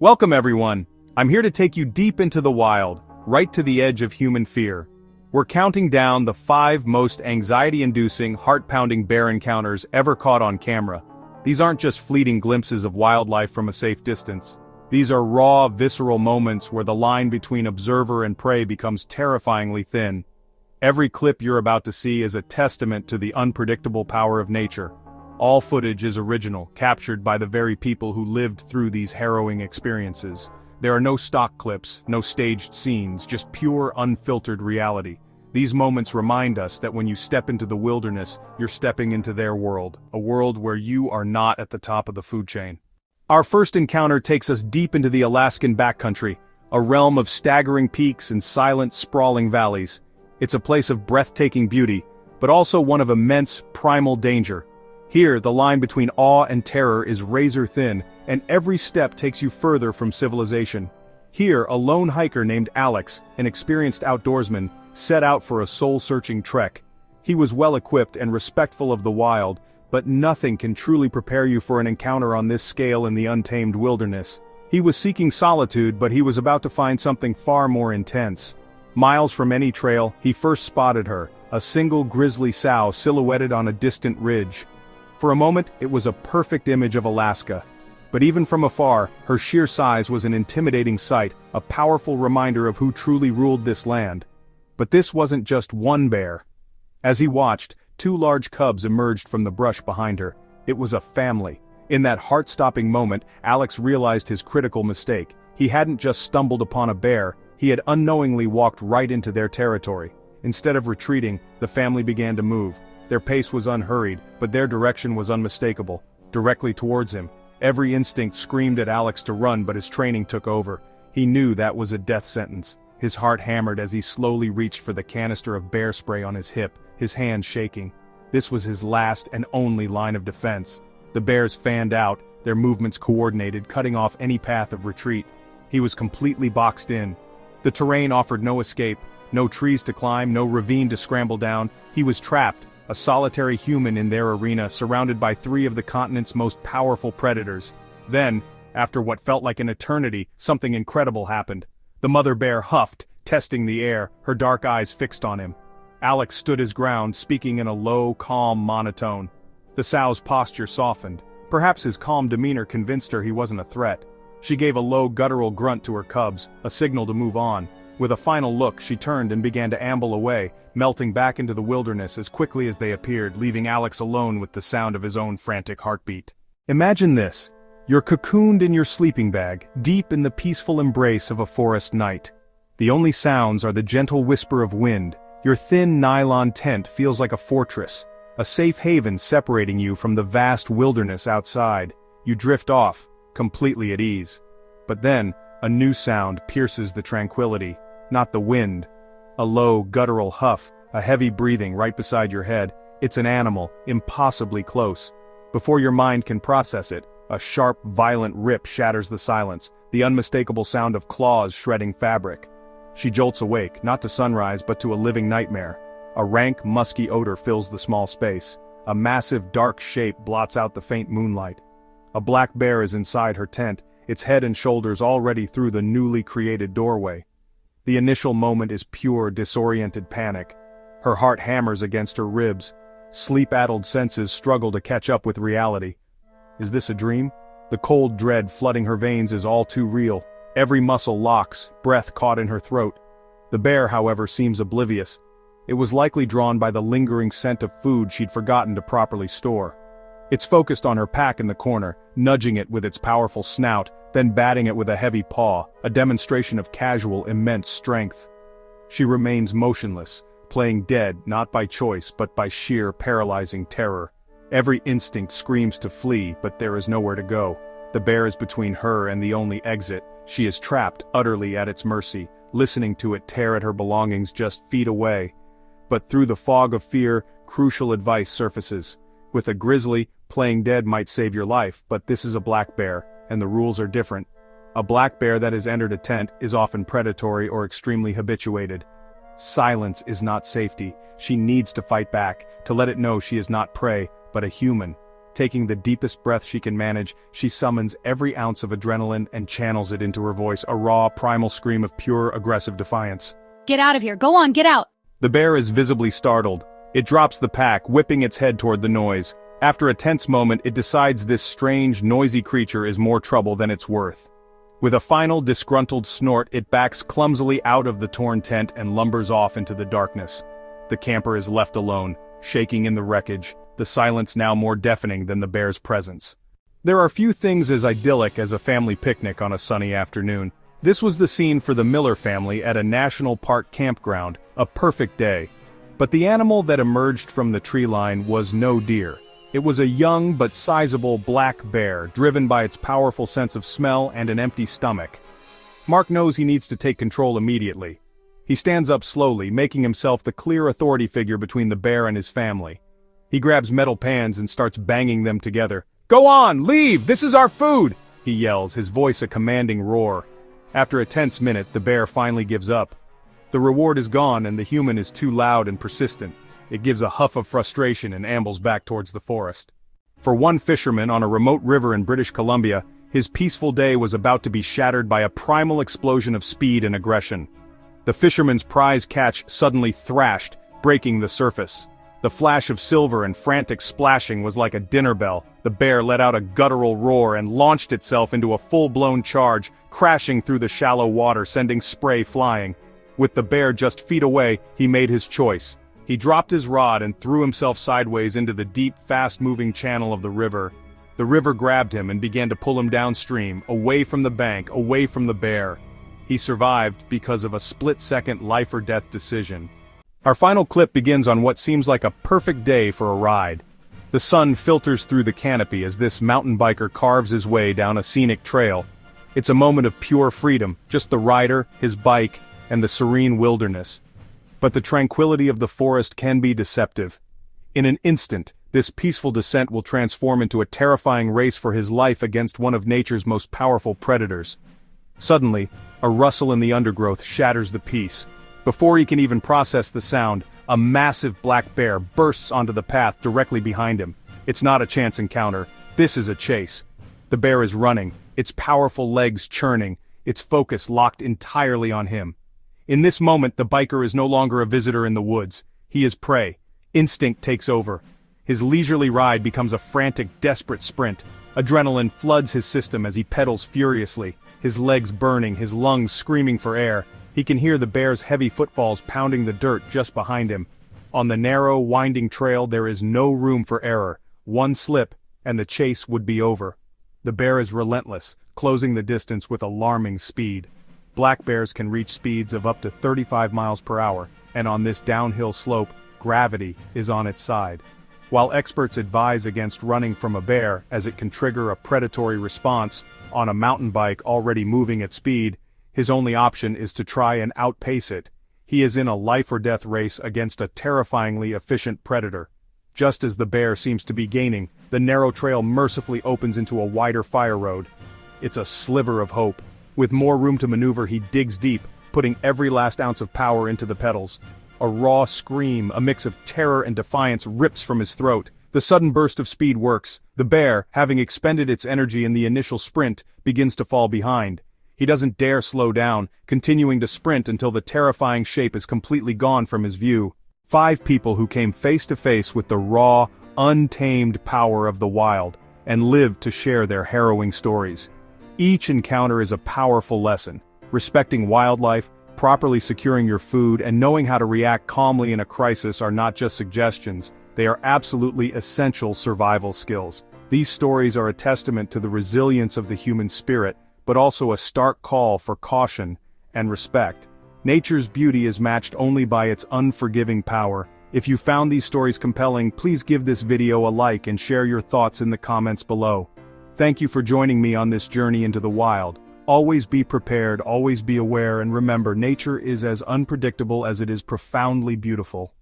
Welcome everyone. I'm here to take you deep into the wild, right to the edge of human fear. We're counting down the 5 most anxiety-inducing, heart-pounding bear encounters ever caught on camera. These aren't just fleeting glimpses of wildlife from a safe distance. These are raw, visceral moments where the line between observer and prey becomes terrifyingly thin. Every clip you're about to see is a testament to the unpredictable power of nature. All footage is original, captured by the very people who lived through these harrowing experiences. There are no stock clips, no staged scenes, just pure, unfiltered reality. These moments remind us that when you step into the wilderness, you're stepping into their world, a world where you are not at the top of the food chain. Our first encounter takes us deep into the Alaskan backcountry, a realm of staggering peaks and silent, sprawling valleys. It's a place of breathtaking beauty, but also one of immense, primal danger. Here, the line between awe and terror is razor thin, and every step takes you further from civilization. Here, a lone hiker named Alex, an experienced outdoorsman, set out for a soul-searching trek. He was well-equipped and respectful of the wild, but nothing can truly prepare you for an encounter on this scale in the untamed wilderness. He was seeking solitude, but he was about to find something far more intense. Miles from any trail, he first spotted her, a single grizzly sow silhouetted on a distant ridge. For a moment, it was a perfect image of Alaska. But even from afar, her sheer size was an intimidating sight, a powerful reminder of who truly ruled this land. But this wasn't just one bear. As he watched, 2 large cubs emerged from the brush behind her. It was a family. In that heart-stopping moment, Alex realized his critical mistake. He hadn't just stumbled upon a bear, he had unknowingly walked right into their territory. Instead of retreating, the family began to move. Their pace was unhurried, but their direction was unmistakable, directly towards him. Every instinct screamed at Alex to run, but his training took over. He knew that was a death sentence. His heart hammered as he slowly reached for the canister of bear spray on his hip, his hand shaking. This was his last and only line of defense. The bears fanned out, their movements coordinated, cutting off any path of retreat. He was completely boxed in. The terrain offered no escape, no trees to climb, no ravine to scramble down. He was trapped, a solitary human in their arena, surrounded by 3 of the continent's most powerful predators. Then, after what felt like an eternity, something incredible happened. The mother bear huffed, testing the air, her dark eyes fixed on him. Alex stood his ground, speaking in a low, calm monotone. The sow's posture softened. Perhaps his calm demeanor convinced her he wasn't a threat. She gave a low, guttural grunt to her cubs, a signal to move on. With a final look, she turned and began to amble away, melting back into the wilderness as quickly as they appeared, leaving Alex alone with the sound of his own frantic heartbeat. Imagine this. You're cocooned in your sleeping bag, deep in the peaceful embrace of a forest night. The only sounds are the gentle whisper of wind. Your thin nylon tent feels like a fortress, a safe haven separating you from the vast wilderness outside. You drift off, completely at ease. But then, a new sound pierces the tranquility. Not the wind. A low, guttural huff, a heavy breathing right beside your head. It's an animal, impossibly close. Before your mind can process it, a sharp, violent rip shatters the silence, the unmistakable sound of claws shredding fabric. She jolts awake, not to sunrise but to a living nightmare. A rank, musky odor fills the small space. A massive, dark shape blots out the faint moonlight. A black bear is inside her tent, its head and shoulders already through the newly created doorway. The initial moment is pure, disoriented panic. Her heart hammers against her ribs. Sleep-addled senses struggle to catch up with reality. Is this a dream? The cold dread flooding her veins is all too real. Every muscle locks, breath caught in her throat. The bear, however, seems oblivious. It was likely drawn by the lingering scent of food she'd forgotten to properly store. It's focused on her pack in the corner, nudging it with its powerful snout, then batting it with a heavy paw, a demonstration of casual, immense strength. She remains motionless, playing dead not by choice but by sheer, paralyzing terror. Every instinct screams to flee, but there is nowhere to go. The bear is between her and the only exit. She is trapped, utterly at its mercy, listening to it tear at her belongings just feet away. But through the fog of fear, crucial advice surfaces. With a grizzly, playing dead might save your life, but this is a black bear, and the rules are different. A black bear that has entered a tent is often predatory or extremely habituated. Silence is not safety. She needs to fight back, to let it know she is not prey, but a human. Taking the deepest breath she can manage, she summons every ounce of adrenaline and channels it into her voice, a raw, primal scream of pure, aggressive defiance. Get out of here, go on, get out! The bear is visibly startled. It drops the pack, whipping its head toward the noise. After a tense moment, it decides this strange, noisy creature is more trouble than it's worth. With a final disgruntled snort, it backs clumsily out of the torn tent and lumbers off into the darkness. The camper is left alone, shaking in the wreckage, the silence now more deafening than the bear's presence. There are few things as idyllic as a family picnic on a sunny afternoon. This was the scene for the Miller family at a national park campground, a perfect day. But the animal that emerged from the tree line was no deer. It was a young but sizable black bear, driven by its powerful sense of smell and an empty stomach. Mark knows he needs to take control immediately. He stands up slowly, making himself the clear authority figure between the bear and his family. He grabs metal pans and starts banging them together. "Go on, leave, this is our food!" he yells, his voice a commanding roar. After a tense minute, the bear finally gives up. The reward is gone and the human is too loud and persistent. It gives a huff of frustration and ambles back towards the forest. For one fisherman on a remote river in British Columbia, his peaceful day was about to be shattered by a primal explosion of speed and aggression. The fisherman's prize catch suddenly thrashed, breaking the surface. The flash of silver and frantic splashing was like a dinner bell. The bear let out a guttural roar and launched itself into a full-blown charge, crashing through the shallow water, sending spray flying. With the bear just feet away, he made his choice. He dropped his rod and threw himself sideways into the deep, fast-moving channel of the river. The river grabbed him and began to pull him downstream, away from the bank, away from the bear. He survived because of a split-second life-or-death decision. Our final clip begins on what seems like a perfect day for a ride. The sun filters through the canopy as this mountain biker carves his way down a scenic trail. It's a moment of pure freedom, just the rider, his bike, and the serene wilderness. But the tranquility of the forest can be deceptive. In an instant, this peaceful descent will transform into a terrifying race for his life against one of nature's most powerful predators. Suddenly, a rustle in the undergrowth shatters the peace. Before he can even process the sound, a massive black bear bursts onto the path directly behind him. It's not a chance encounter. This is a chase. The bear is running, its powerful legs churning, its focus locked entirely on him. In this moment, the biker is no longer a visitor in the woods. He is prey. Instinct takes over. His leisurely ride becomes a frantic, desperate sprint. Adrenaline floods his system as he pedals furiously, his legs burning, his lungs screaming for air. He can hear the bear's heavy footfalls pounding the dirt just behind him. On the narrow, winding trail there is no room for error. One slip, and the chase would be over. The bear is relentless, closing the distance with alarming speed. Black bears can reach speeds of up to 35 miles per hour, and on this downhill slope, gravity is on its side. While experts advise against running from a bear as it can trigger a predatory response on a mountain bike already moving at speed, his only option is to try and outpace it. He is in a life-or-death race against a terrifyingly efficient predator. Just as the bear seems to be gaining, the narrow trail mercifully opens into a wider fire road. It's a sliver of hope. With more room to maneuver, he digs deep, putting every last ounce of power into the pedals. A raw scream, a mix of terror and defiance, rips from his throat. The sudden burst of speed works. The bear, having expended its energy in the initial sprint, begins to fall behind. He doesn't dare slow down, continuing to sprint until the terrifying shape is completely gone from his view. 5 people who came face to face with the raw, untamed power of the wild, and lived to share their harrowing stories. Each encounter is a powerful lesson. Respecting wildlife, properly securing your food, and knowing how to react calmly in a crisis are not just suggestions, they are absolutely essential survival skills. These stories are a testament to the resilience of the human spirit, but also a stark call for caution and respect. Nature's beauty is matched only by its unforgiving power. If you found these stories compelling, please give this video a like and share your thoughts in the comments below. Thank you for joining me on this journey into the wild. Always be prepared, always be aware, and remember, nature is as unpredictable as it is profoundly beautiful.